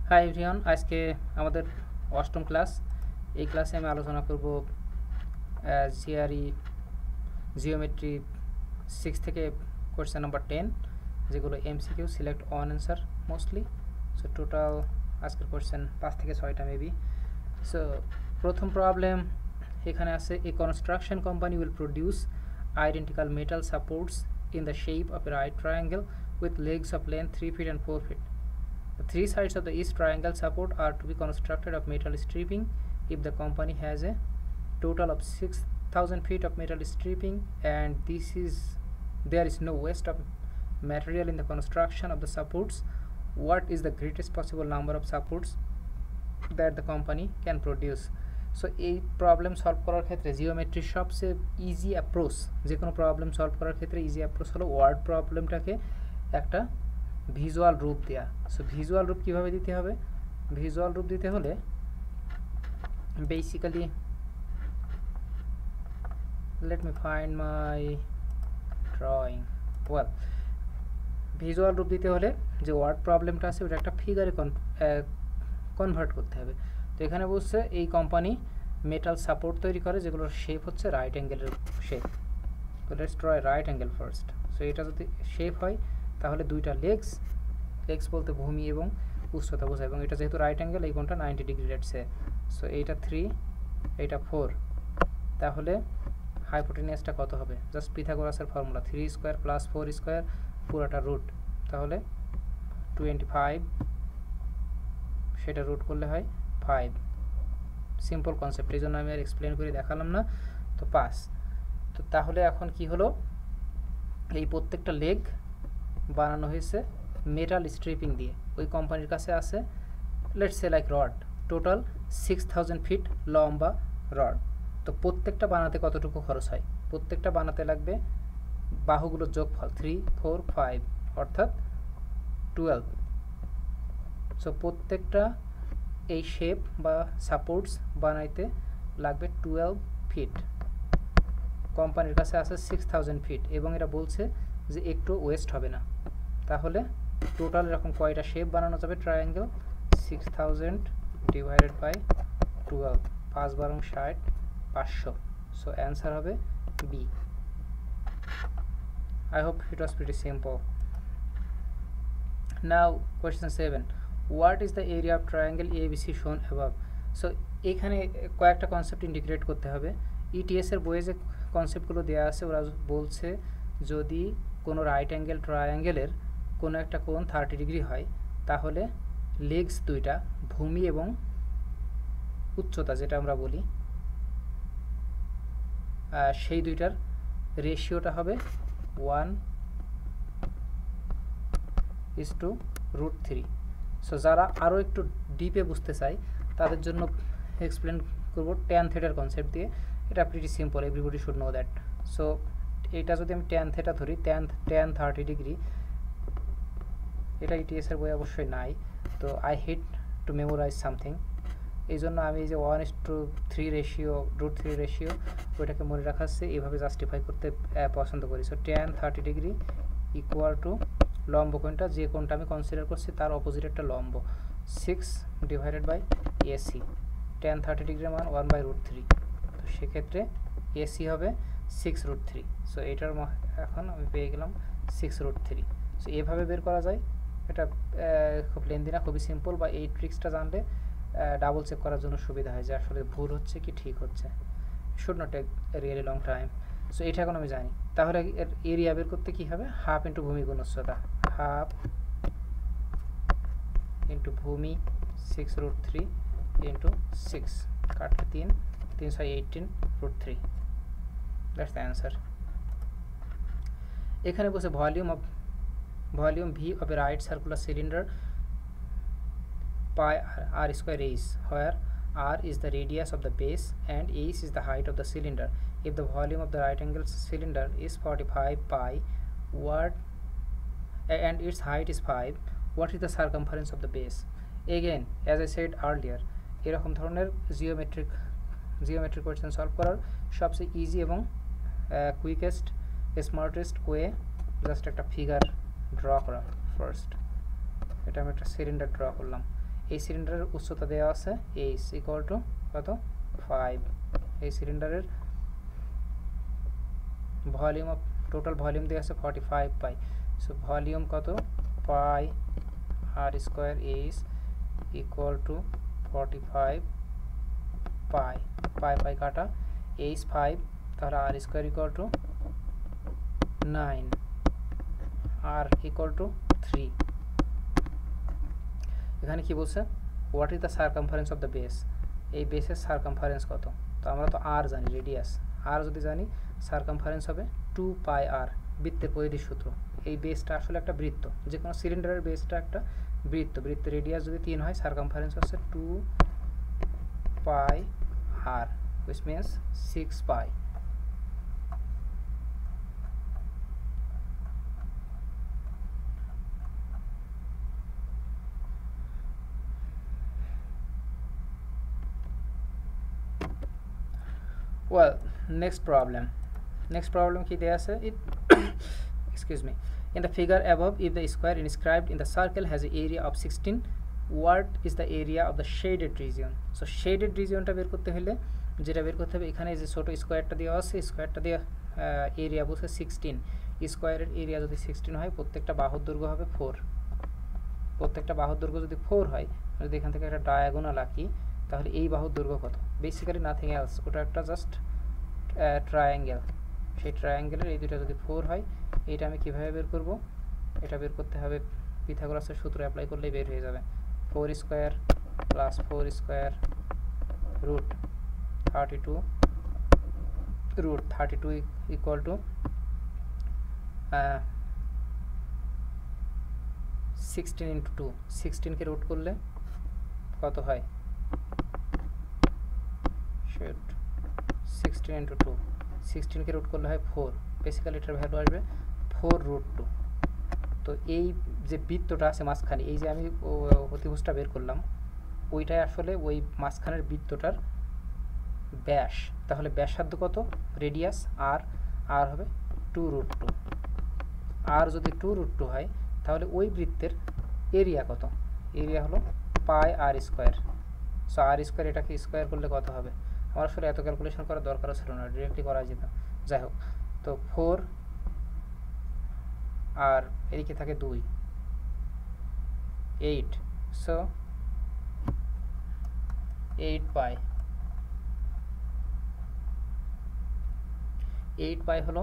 Hi everyone, আজকে আমাদের অষ্টম ক্লাস। এই ক্লাসে আমি আলোচনা করব জিআরই জিওমেট্রি 6 থেকে কোয়েশ্চেন নাম্বার 10, যেগুলো MCQ, select one answer mostly. So total আজকের কোয়েশ্চেন 5 থেকে 6টা মেবি। সো প্রথম প্রবলেম এখানে আছে, এ construction company will produce identical metal supports in the shape of a right triangle with legs of length 3 feet and 4 feet. The three sides of the east triangle support are to be constructed of metal stripping if the company has a total of 6,000 feet of metal stripping and there is no waste of material in the construction of the supports. What is the greatest possible number of supports that the company can produce? So এই problem solve করার ক্ষেত্রে জিওমেট্রির সবচেয়ে easy approach, যে কোনো problem solve করার ক্ষেত্রে easy approach হলো word প্রবলেমটাকে একটা ভিজুয়াল রূপ দেয়া। সো ভিজুয়াল রূপ কীভাবে দিতে হবে? ভিজুয়াল রূপ দিতে হলে basically let me find my drawing. Well, visual রূপ দিতে হলে যে ওয়ার্ড প্রবলেমটা আছে ওটা একটা ফিগারে কনভার্ট করতে হবে। তো এখানে বলছে এই কোম্পানি মেটাল সাপোর্ট তৈরি করে যেগুলোর শেপ হচ্ছে রাইট অ্যাঙ্গেলের শেপ। তো let's draw right angle first. So এটা যদি শেপ হয় তাহলে দুইটা লেগস বলতে ভূমি এবং উচ্চতা বোঝায়, এবং এটা যেহেতু রাইট অ্যাঙ্গেল এই কোণটা 90 ডিগ্রি লেটসে। সো এইটা 3, এইটা 4, তাহলে হাইপোটেনিয়াসটা কত হবে? জাস্ট পিথাগোরাসের ফর্মুলা 3 স্কোয়ার প্লাস 4 স্কোয়ার পুরোটা রুট, তাহলে 25, সেটা রুট করলে হয় 5। সিম্পল কনসেপ্ট, এই জন্য আমি আর এক্সপ্লেন করে দেখালাম না। তো 5। তো তাহলে এখন কি হলো, এই প্রত্যেকটা লেগ বানানো হয়েছে মেটাল স্ট্রিপিং দিয়ে। ওই কোম্পানির কাছে আছে let's say like rod, total 6,000 feet লম্বা রড। তো প্রত্যেকটা বানাতে কতটুকু খরচ হয়? প্রত্যেকটা বানাতে লাগবে বাহুগুলোর যোগফল 3, 4, 5 অর্থাৎ 12। সো প্রত্যেকটা এই শেপ বা সাপোর্টস বানাইতে লাগবে 12 ফিট। কোম্পানির কাছে আছে 6,000 ফিট এবং এরা বলছে যে একটু ওয়েস্ট হবে না। তাহলে টোটাল এরকম কয়টা শেপ বানানো যাবে ট্রায়াঙ্গেল? 6,000 ডিভাইডেড বাই 12, 5 বারং 60, 500। সো অ্যান্সার হবে B. I hope it was pretty simple. Now question 7, what is the area of triangle ABC shown above? So এখানে কয়েকটা কনসেপ্ট ইন্টিগ্রেট করতে হবে। ইটিএস এর বইয়ে যে কনসেপ্টগুলো দেওয়া আছে ওরা বলছে যদি কোনো রাইট অ্যাঙ্গেল ট্রায়াঙ্গেলের কোনো একটা কোণ 30 ডিগ্রি হয় তাহলে লেগস দুইটা ভূমি এবং উচ্চতা যেটা আমরা বলি সেই দুইটার রেশিওটা হবে 1:√3। সো যারা আরও একটু ডিপে বুঝতে চায় তাদের জন্য এক্সপ্লেন করব ট্যান থেটার কনসেপ্ট দিয়ে। এটা pretty simple, everybody should know that. So এটা যদি আমি ট্যান থেটা ধরি, ট্যান 30 ডিগ্রি, এটা ইটিএস এর বই অবশ্যই নাই। তো I hate to memorize something, এই জন্য আমি এই যে 1:3 রেশিও, √3 রেশিও ওইটাকে মনে রাখাচ্ছে, এইভাবে জাস্টিফাই করতে পছন্দ করি। So tan 30 degree equal to লম্ব কোণটা, যে কোণটা আমি কনসিডার করছি তার অপোজিট একটা লম্ব, 6 ডিভাইডেড বাই এসি। ট্যান 30 ডিগ্রির মান 1/√3, তো সেক্ষেত্রে এসি হবে 6√3। সো এটার এখন আমি পেয়ে গেলাম 6√3। সো এভাবে বের করা যায়। এটা খুব লেন্দি না, খুবই সিম্পল, বা এই ট্রিক্সটা জানলে ডাবল চেক করার জন্য সুবিধা হয় যে আসলে ভুল হচ্ছে কি ঠিক হচ্ছে। Should not take really long time. So এটা এখন আমি জানি। তাহলে এর এরিয়া বের করতে কী হবে? হাফ ইন্টু ভূমি গুণ উচ্চতা, হাফ ইন্টু ভূমি 6√3 ইন্টু 6, কাটলে 3, 3 6 18√3, দ্যাটস দ্য অ্যান্সার। এখানে বসে volume V of a right circular cylinder pi r square is, where r is the radius of the base and h is the height of the cylinder. If the volume of the right angle cylinder is 45 pi and its height is 5, what is the circumference of the base? Again, as I said earlier, এরকম ধরনের geometric question solve করার সবচেয়ে easy এবং quickest smartest way just একটা figure draw করা first. এটা আমি একটা সিলিন্ডার ড্র করলাম। এই সিলিন্ডারের উচ্চতা দেওয়া আছে h ইকুয়াল টু কত 5, এই সিলিন্ডারের ভলিউম অফ টোটাল ভলিউম দেওয়া আছে 45 পাই, সো ভলিউম কত pi r square h equal to 45 pi, pi pi কাটা h 5, তাহলে r square equal to 9, r equal to 3। এখানে কি বলছে what is the circumference of the base, এই বেসের সারকামফারেন্স কত, তো আমরা তো আর জানি রেডিয়াস, আর যদি জানি সারকামফারেন্স হবে 2 পাই আর, বৃত্তের পরিধির সূত্র। এই বেসটা আসলে একটা বৃত্ত, যে কোনো সিলিন্ডারের বেসটা একটা বৃত্ত, বৃত্তের রেডিয়াস যদি 3 হয় সারকামফারেন্স হচ্ছে 2 পাই আর, which means 6 pi. Well, next problem কি দেয়া আছে, it excuse me, in the figure above if the square inscribed in the circle has an area of 16, what is the area of the shaded region? So shaded regionটা বের করতে হলে যেটা বের করতে হবে, এখানে যে ছোট স্কোয়ারটা দেওয়া আছে, স্কোয়ারটা দিয়ে এরিয়া বলছে 16, স্কোয়ারের এরিয়া যদি 16 হয় প্রত্যেকটা বাহুর দৈর্ঘ্য হবে 4, প্রত্যেকটা বাহুর দৈর্ঘ্য যদি 4 হয়, যদি এখান থেকে একটা ডায়াগোনাল আঁকি তাহলে এই বাহুর দৈর্ঘ্য কত, বেসিক্যালি নাথিং এলস, ওটা একটা জাস্ট ট্রায়াঙ্গেল, সেই ট্রায়াঙ্গেলের এই দুটো যদি 4 হয়, এটা আমি কিভাবে বের করব, এটা বের করতে হবে পিথাগোরাসের সূত্র অ্যাপ্লাই করলেই বের হয়ে যাবে, 4 square plus 4 square root 32 equal to 16 into 2, 16কে রুট করলে কত হয়, 16 ইন্টু 2, 16কে রুট করলে হয় 4, বেসিক্যালি এটার ভ্যালু আসবে 4√2। তো এই যে বৃত্তটা আছে মাঝখানে, এই যে আমি অতিভুজটা বের করলাম, ওইটাই আসলে ওই মাঝখানের বৃত্তটার ব্যাস, তাহলে ব্যাসার্ধ কত, রেডিয়াস আর হবে 2√2, আর যদি 2√2 হয় তাহলে ওই বৃত্তের এরিয়া কত, এরিয়া হলো পাই আর স্কোয়ার, সো আর স্কোয়ার এটাকে স্কোয়ার করলে কত হবে, আমার আসলে এত ক্যালকুলেশন করার দরকারও ছিল না, ডিরেক্টলি করা যেত, যাই হোক। তো 4 আর এদিকে থাকে 2, 8, সো 8 পাই হলো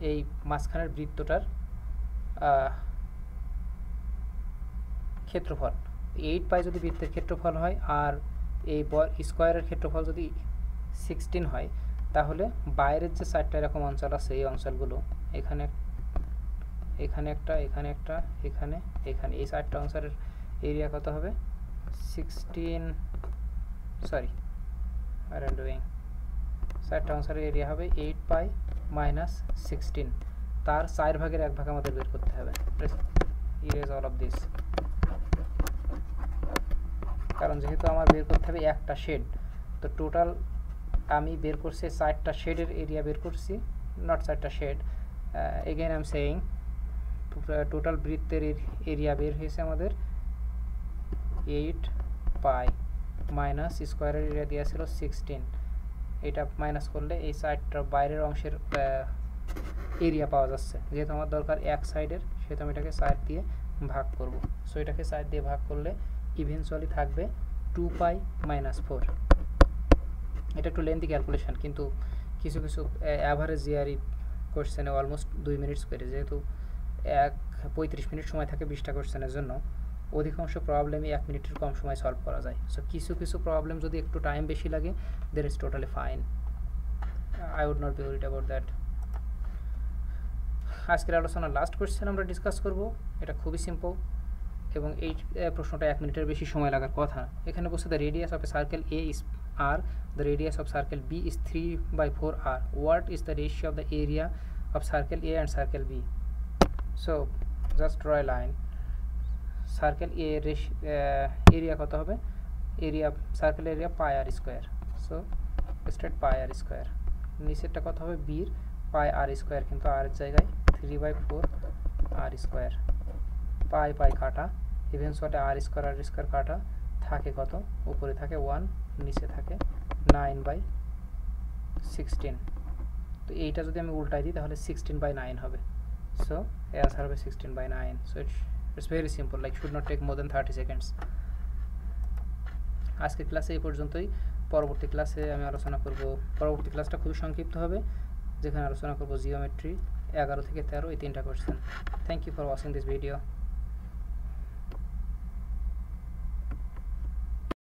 এই মাঝখানের বৃত্তটার ক্ষেত্রফল। 8 পাই যদি বৃত্তের ক্ষেত্রফল হয় আর এই স্কোয়ারের ক্ষেত্রফল যদি 16 হয়, তাহলে বাইরের যে 4টা এরকম অঞ্চল আছে, এই অঞ্চলগুলো এখানে একটা, এখানে একটা, এখানে, এই 4টা অঞ্চলের এরিয়া কত হবে 16, সরি আর এম ডুইং, 4টা অঞ্চলের এরিয়া হবে 8 পাই মাইনাস 16, তার 4 ভাগের 1 ভাগ আমাদের বের করতে হবে, ইরেজ অল অফ দিস, কারণ যেহেতু আমার বের করতে হবে একটা শেড, তো টোটাল আমি বের করছি 4টা শেডের এরিয়া বের করছি, নট 4টা shade, again I am saying total বৃত্তের এরিয়া বের হয়েছে আমাদের 8 পাই মাইনাস স্কোয়ারের এরিয়া দেওয়া ছিল 16, এটা মাইনাস করলে এই 4টার বাইরের অংশের এরিয়া পাওয়া যাচ্ছে, যেহেতু আমার দরকার এক সাইডের, সেহেতু আমি এটাকে 4 দিয়ে ভাগ করব, সো এটাকে 4 দিয়ে ভাগ করলে ইভেনচুয়ালি থাকবে 2 পাই মাইনাস 4। এটা একটু লেন্থি ক্যালকুলেশন, কিন্তু কিছু অ্যাভারেজ জিআরই কোশ্চেনে অলমোস্ট 2 মিনিটস করে, যেহেতু 35 মিনিট সময় থাকে 20টা কোশ্চেনের জন্য, অধিকাংশ প্রবলেমই 1 মিনিটের কম সময় সলভ করা যায়, সো কিছু প্রবলেম যদি একটু টাইম বেশি লাগে, that is totally fine, I would not be worried about that. আজকের আলোচনার লাস্ট কোশ্চেন আমরা ডিসকাস করব, এটা খুবই সিম্পল এবং এই প্রশ্নটা 1 মিনিটের বেশি সময় লাগার কথা। এখানে বলছে the radius of A circle A is r, the radius of circle b is 3/4r, what is the ratio of the area of circle a and circle b? So just draw a line, circle a area কত হবে, area circle area pi r square, so straight pi r square, নিচেরটা কত হবে b এর pi r square, কিন্তু r এর জায়গায় 3/4 r square, pi কাটা, ইভেনচুয়ালি r square কাটা, থাকে কত, উপরে থাকে 1, নিচে থাকে 9/16। তো এইটা যদি আমি উল্টাই দিই তাহলে 16/9 হবে। সো অ্যান্সার হবে 16/9। So it's very simple, like should not take more than 30 seconds. আজকের ক্লাসে এই পর্যন্তই। পরবর্তী ক্লাসে আমি আলোচনা করব, পরবর্তী ক্লাসটা খুবই সংক্ষিপ্ত হবে, যেখানে আলোচনা করব জিওমেট্রি 11 থেকে 13 এই 3টা question. Thank you for watching this video.